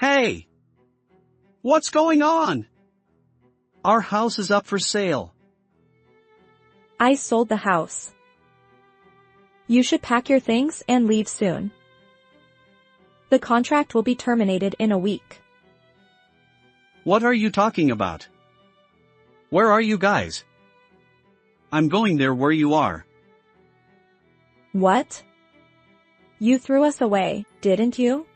Hey! What's going on? Our house is up for sale. I sold the house. You should pack your things and leave soon. The contract will be terminated in a week. What are you talking about? Where are you guys? I'm going there where you are. What? You threw us away, didn't you?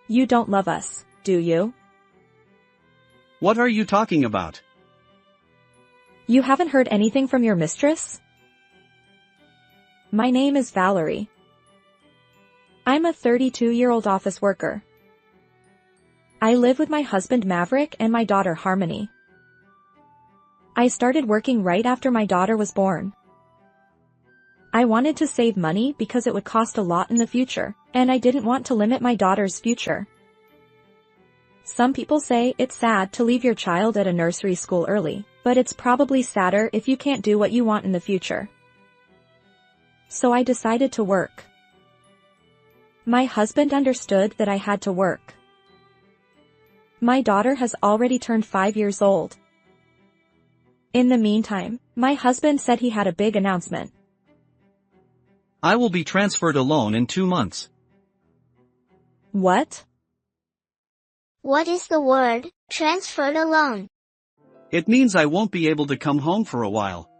You don't love us, do you? What are you talking about? You haven't heard anything from your mistress? My name is Valerie. I'm a 32-year-old office worker. I live with my husband Maverick and my daughter Harmony. I started working right after my daughter was born. I wanted to save money because it would cost a lot in the future, and I didn't want to limit my daughter's future. Some people say it's sad to leave your child at a nursery school early, but it's probably sadder if you can't do what you want in the future. So I decided to work. My husband understood that I had to work. My daughter has already turned 5 years old. In the meantime, my husband said he had a big announcement. I will be transferred alone in 2 months. What? What is the word, transferred alone? It means I won't be able to come home for a while.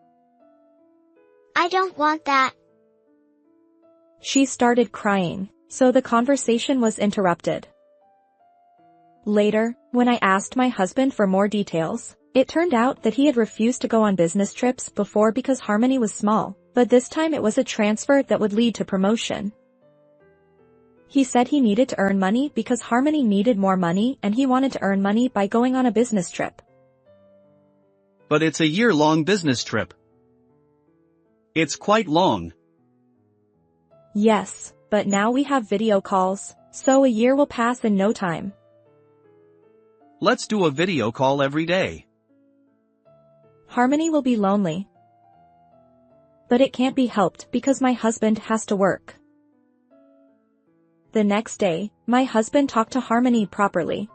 I don't want that. She started crying, so the conversation was interrupted. Later, when I asked my husband for more details, it turned out that he had refused to go on business trips before because Harmony was small, but this time it was a transfer that would lead to promotion. He said he needed to earn money because Harmony needed more money and he wanted to earn money by going on a business trip. But it's a year-long business trip. It's quite long. Yes, but now we have video calls, so a year will pass in no time. Let's do a video call every day. Harmony will be lonely. But it can't be helped because my husband has to work. The next day, my husband talked to Harmony properly.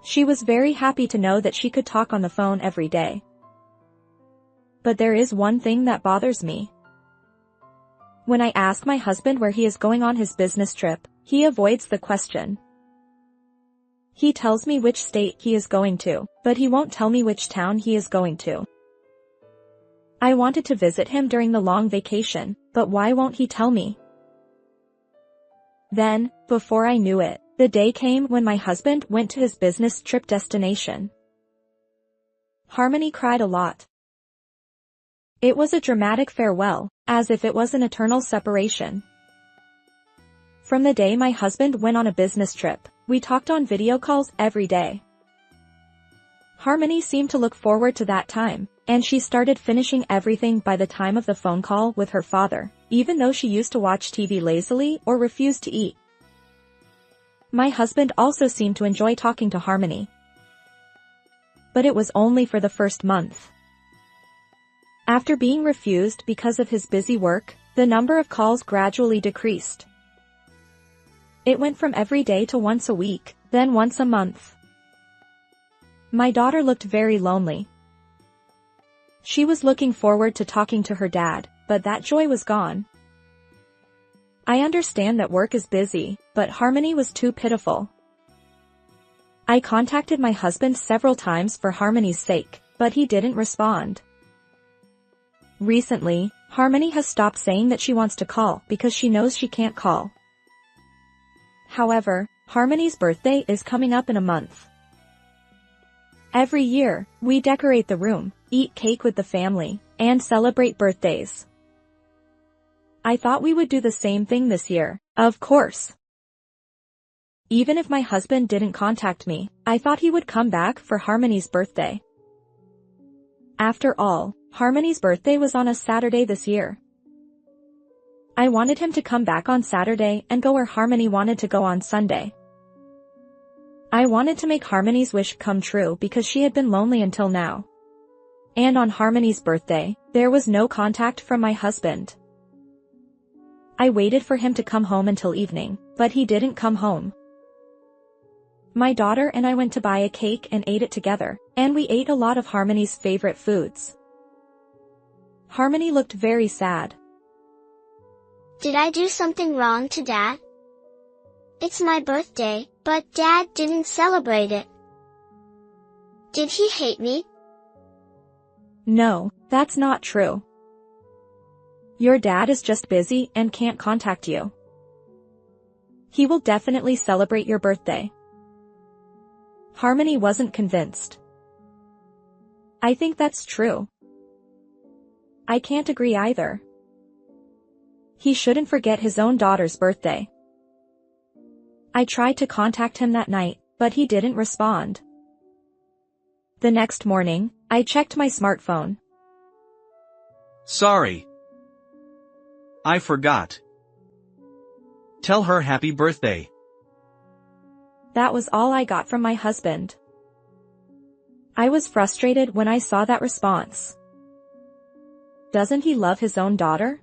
She was very happy to know that she could talk on the phone every day. But there is one thing that bothers me. When I ask my husband where he is going on his business trip, he avoids the question. He tells me which state he is going to, but he won't tell me which town he is going to. I wanted to visit him during the long vacation, but why won't he tell me? Then, before I knew it, the day came when my husband went to his business trip destination. Harmony cried a lot. It was a dramatic farewell, as if it was an eternal separation. From the day my husband went on a business trip, we talked on video calls every day. Harmony seemed to look forward to that time, and she started finishing everything by the time of the phone call with her father, even though she used to watch TV lazily or refused to eat. My husband also seemed to enjoy talking to Harmony. But it was only for the first month. After being refused because of his busy work, the number of calls gradually decreased. It went from every day to once a week, then once a month. My daughter looked very lonely. She was looking forward to talking to her dad, but that joy was gone. I understand that work is busy, but Harmony was too pitiful. I contacted my husband several times for Harmony's sake, but he didn't respond. Recently, Harmony has stopped saying that she wants to call because she knows she can't call. However, Harmony's birthday is coming up in a month. Every year, we decorate the room, eat cake with the family, and celebrate birthdays. I thought we would do the same thing this year, of course. Even if my husband didn't contact me, I thought he would come back for Harmony's birthday. After all, Harmony's birthday was on a Saturday this year. I wanted him to come back on Saturday and go where Harmony wanted to go on Sunday. I wanted to make Harmony's wish come true because she had been lonely until now. And on Harmony's birthday, there was no contact from my husband. I waited for him to come home until evening, but he didn't come home. My daughter and I went to buy a cake and ate it together, and we ate a lot of Harmony's favorite foods. Harmony looked very sad. Did I do something wrong to Dad? It's my birthday, but Dad didn't celebrate it. Did he hate me? No, that's not true. Your dad is just busy and can't contact you. He will definitely celebrate your birthday. Harmony wasn't convinced. I think that's true. I can't agree either. He shouldn't forget his own daughter's birthday. I tried to contact him that night, but he didn't respond. The next morning, I checked my smartphone. Sorry. I forgot. Tell her happy birthday. That was all I got from my husband. I was frustrated when I saw that response. Doesn't he love his own daughter?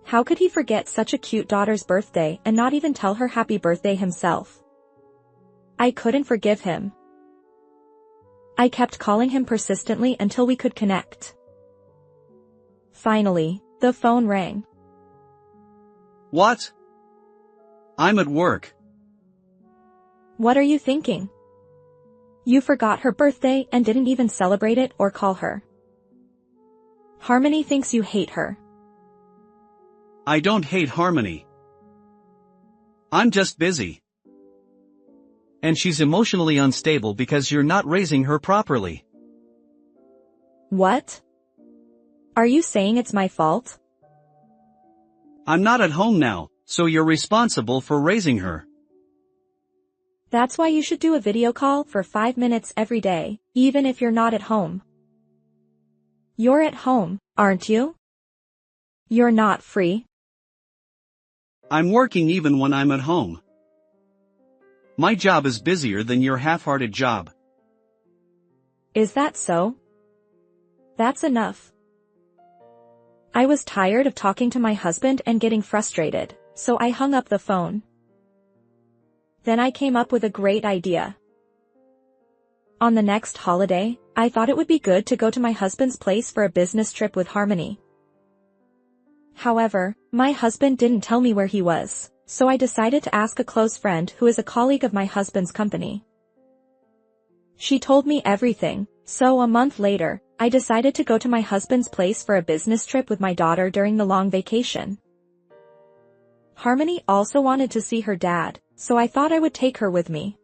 How could he forget such a cute daughter's birthday and not even tell her happy birthday himself? I couldn't forgive him. I kept calling him persistently until we could connect. Finally, the phone rang. What? I'm at work. What are you thinking? You forgot her birthday and didn't even celebrate it or call her. Harmony thinks you hate her. I don't hate Harmony. I'm just busy. And she's emotionally unstable because you're not raising her properly. What? Are you saying it's my fault? I'm not at home now, so you're responsible for raising her. That's why you should do a video call for 5 minutes every day, even if you're not at home. You're at home, aren't you? You're not free. I'm working even when I'm at home. My job is busier than your half-hearted job. Is that so? That's enough. I was tired of talking to my husband and getting frustrated, so I hung up the phone. Then I came up with a great idea. On the next holiday, I thought it would be good to go to my husband's place for a business trip with Harmony. However, my husband didn't tell me where he was, so I decided to ask a close friend who is a colleague of my husband's company. She told me everything, so a month later, I decided to go to my husband's place for a business trip with my daughter during the long vacation. Harmony also wanted to see her dad, so I thought I would take her with me.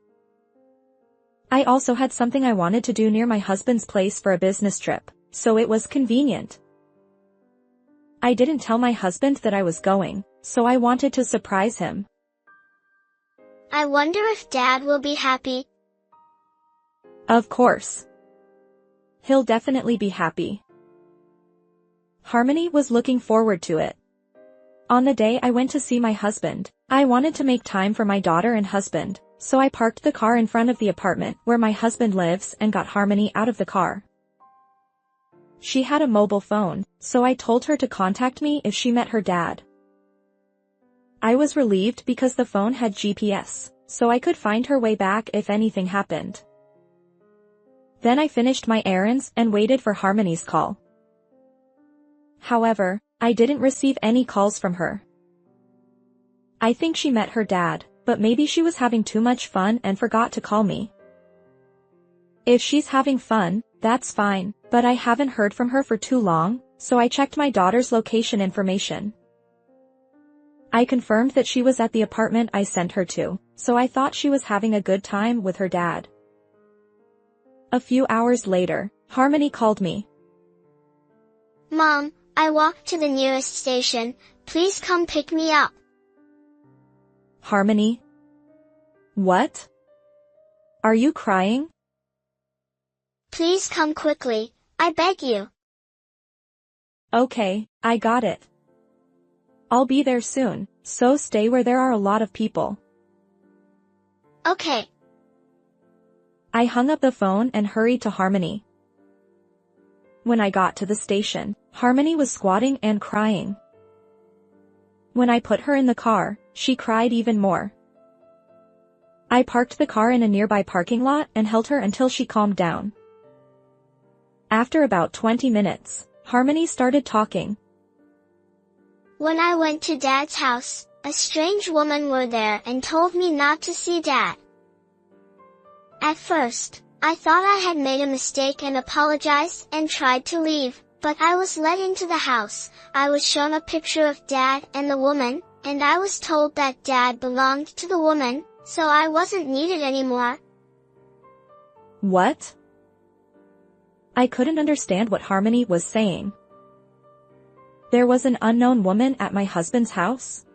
I also had something I wanted to do near my husband's place for a business trip, so it was convenient. I didn't tell my husband that I was going, so I wanted to surprise him. I wonder if Dad will be happy. Of course. He'll definitely be happy. Harmony was looking forward to it. On the day I went to see my husband, I wanted to make time for my daughter and husband, so I parked the car in front of the apartment where my husband lives and got Harmony out of the car. She had a mobile phone, so I told her to contact me if she met her dad. I was relieved because the phone had GPS, so I could find her way back if anything happened. Then I finished my errands and waited for Harmony's call. However, I didn't receive any calls from her. I think she met her dad, but maybe she was having too much fun and forgot to call me. If she's having fun, that's fine, but I haven't heard from her for too long, so I checked my daughter's location information. I confirmed that she was at the apartment I sent her to, so I thought she was having a good time with her dad. A few hours later, Harmony called me. Mom, I walked to the nearest station, please come pick me up. Harmony? What? Are you crying? Please come quickly, I beg you. Okay, I got it. I'll be there soon, so stay where there are a lot of people. Okay. I hung up the phone and hurried to Harmony. When I got to the station, Harmony was squatting and crying. When I put her in the car, she cried even more. I parked the car in a nearby parking lot and held her until she calmed down. After about 20 minutes, Harmony started talking. When I went to Dad's house, a strange woman were there and told me not to see Dad. At first, I thought I had made a mistake and apologized and tried to leave, but I was let into the house. I was shown a picture of Dad and the woman, and I was told that Dad belonged to the woman, so I wasn't needed anymore. What? I couldn't understand what Harmony was saying. There was an unknown woman at my husband's house?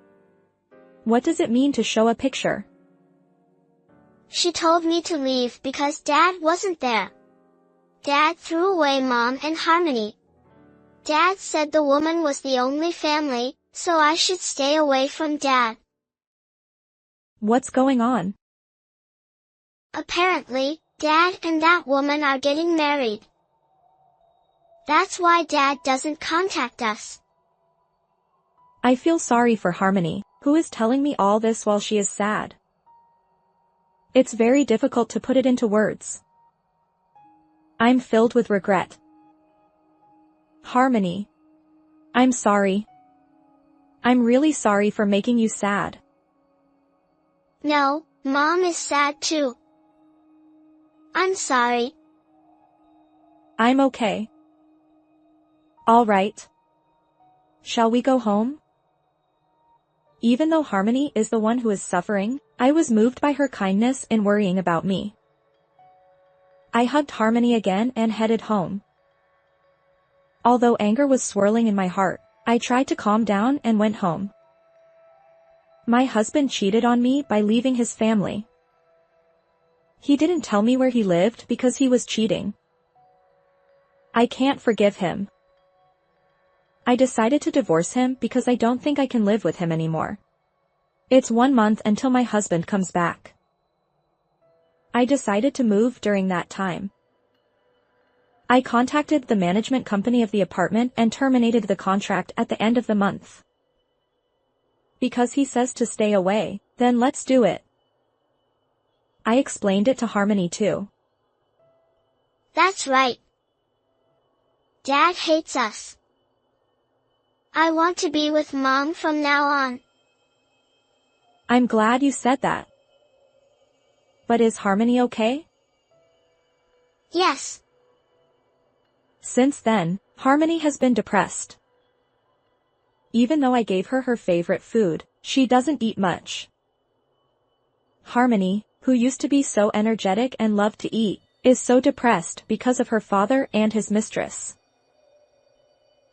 What does it mean to show a picture? She told me to leave because Dad wasn't there. Dad threw away Mom and Harmony. Dad said the woman was the only family, so I should stay away from Dad. What's going on? Apparently, Dad and that woman are getting married. That's why Dad doesn't contact us. I feel sorry for Harmony, who is telling me all this while she is sad. It's very difficult to put it into words. I'm filled with regret. Harmony. I'm sorry. I'm really sorry for making you sad. No, Mom is sad too. I'm sorry. I'm okay. All right. Shall we go home? Even though Harmony is the one who is suffering, I was moved by her kindness in worrying about me. I hugged Harmony again and headed home. Although anger was swirling in my heart, I tried to calm down and went home. My husband cheated on me by leaving his family. He didn't tell me where he lived because he was cheating. I can't forgive him. I decided to divorce him because I don't think I can live with him anymore. It's 1 month until my husband comes back. I decided to move during that time. I contacted the management company of the apartment and terminated the contract at the end of the month. Because he says to stay away, then let's do it. I explained it to Harmony too. That's right. Dad hates us. I want to be with Mom from now on. I'm glad you said that. But is Harmony okay? Yes. Since then, Harmony has been depressed. Even though I gave her her favorite food, she doesn't eat much. Harmony, who used to be so energetic and loved to eat, is so depressed because of her father and his mistress.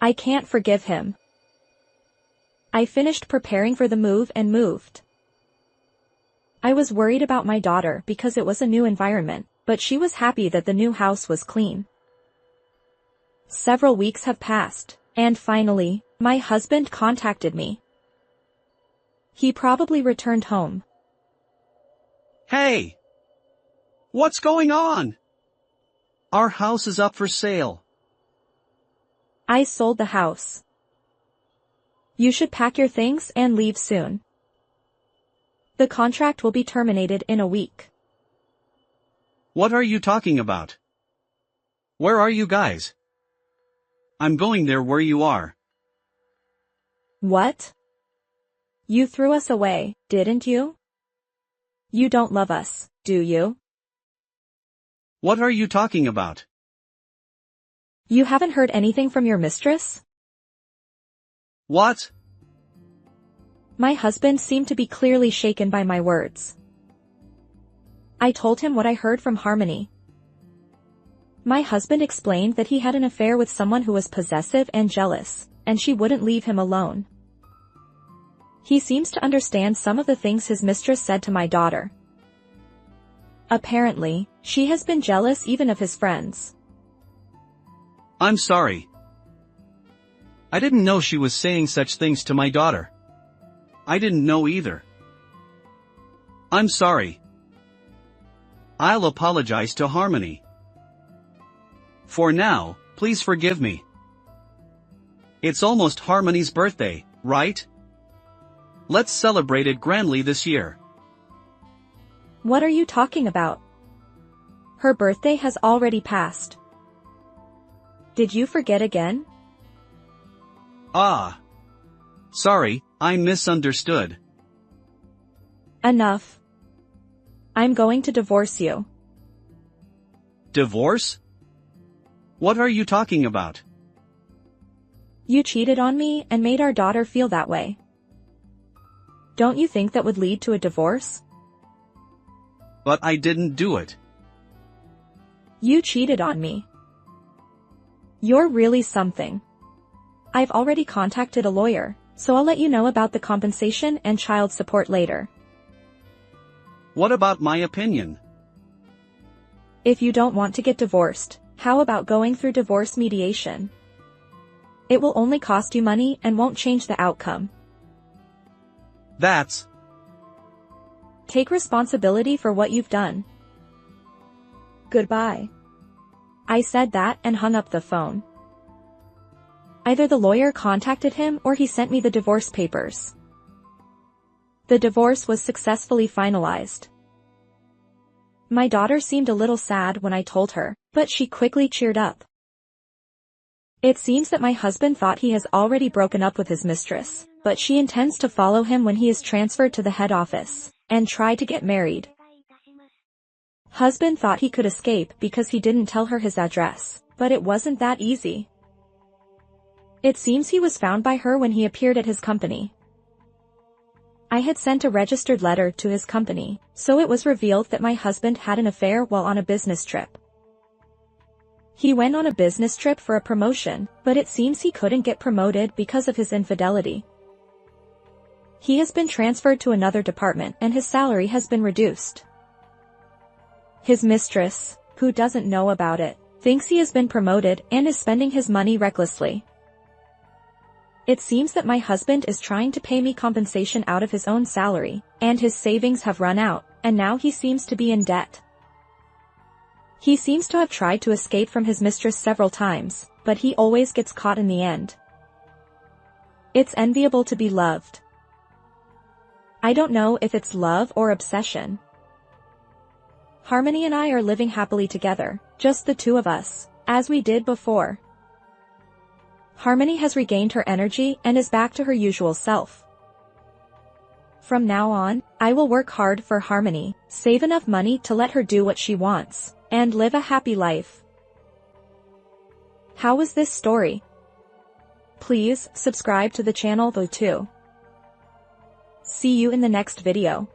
I can't forgive him. I finished preparing for the move and moved. I was worried about my daughter because it was a new environment, but she was happy that the new house was clean. Several weeks have passed, and finally, my husband contacted me. He probably returned home. Hey! What's going on? Our house is up for sale. I sold the house. You should pack your things and leave soon. The contract will be terminated in a week. What are you talking about? Where are you guys? I'm going there where you are. What? You threw us away, didn't you? You don't love us, do you? What are you talking about? You haven't heard anything from your mistress? What? My husband seemed to be clearly shaken by my words. I told him what I heard from Harmony. My husband explained that he had an affair with someone who was possessive and jealous, and she wouldn't leave him alone. He seems to understand some of the things his mistress said to my daughter. Apparently, she has been jealous even of his friends. I'm sorry. I didn't know she was saying such things to my daughter. I didn't know either. I'm sorry. I'll apologize to Harmony. For now, please forgive me. It's almost Harmony's birthday, right? Let's celebrate it grandly this year. What are you talking about? Her birthday has already passed. Did you forget again? Ah. Sorry, I misunderstood. Enough. I'm going to divorce you. Divorce? What are you talking about? You cheated on me and made our daughter feel that way. Don't you think that would lead to a divorce? But I didn't do it. You cheated on me. You're really something. I've already contacted a lawyer, so I'll let you know about the compensation and child support later. What about my opinion? If you don't want to get divorced, how about going through divorce mediation? It will only cost you money and won't change the outcome. That's... Take responsibility for what you've done. Goodbye. I said that and hung up the phone. Either the lawyer contacted him or he sent me the divorce papers. The divorce was successfully finalized. My daughter seemed a little sad when I told her, but she quickly cheered up. It seems that my husband thought he has already broken up with his mistress, but she intends to follow him when he is transferred to the head office, and try to get married. Husband thought he could escape because he didn't tell her his address, but it wasn't that easy. It seems he was found by her when he appeared at his company. I had sent a registered letter to his company, so it was revealed that my husband had an affair while on a business trip. He went on a business trip for a promotion, but it seems he couldn't get promoted because of his infidelity. He has been transferred to another department and his salary has been reduced. His mistress, who doesn't know about it, thinks he has been promoted and is spending his money recklessly. It seems that my husband is trying to pay me compensation out of his own salary, and his savings have run out, and now he seems to be in debt. He seems to have tried to escape from his mistress several times, but he always gets caught in the end. It's enviable to be loved. I don't know if it's love or obsession. Harmony and I are living happily together, just the two of us, as we did before. Harmony has regained her energy and is back to her usual self. From now on, I will work hard for Harmony, save enough money to let her do what she wants, and live a happy life. How was this story? Please subscribe to the channel though too. See you in the next video.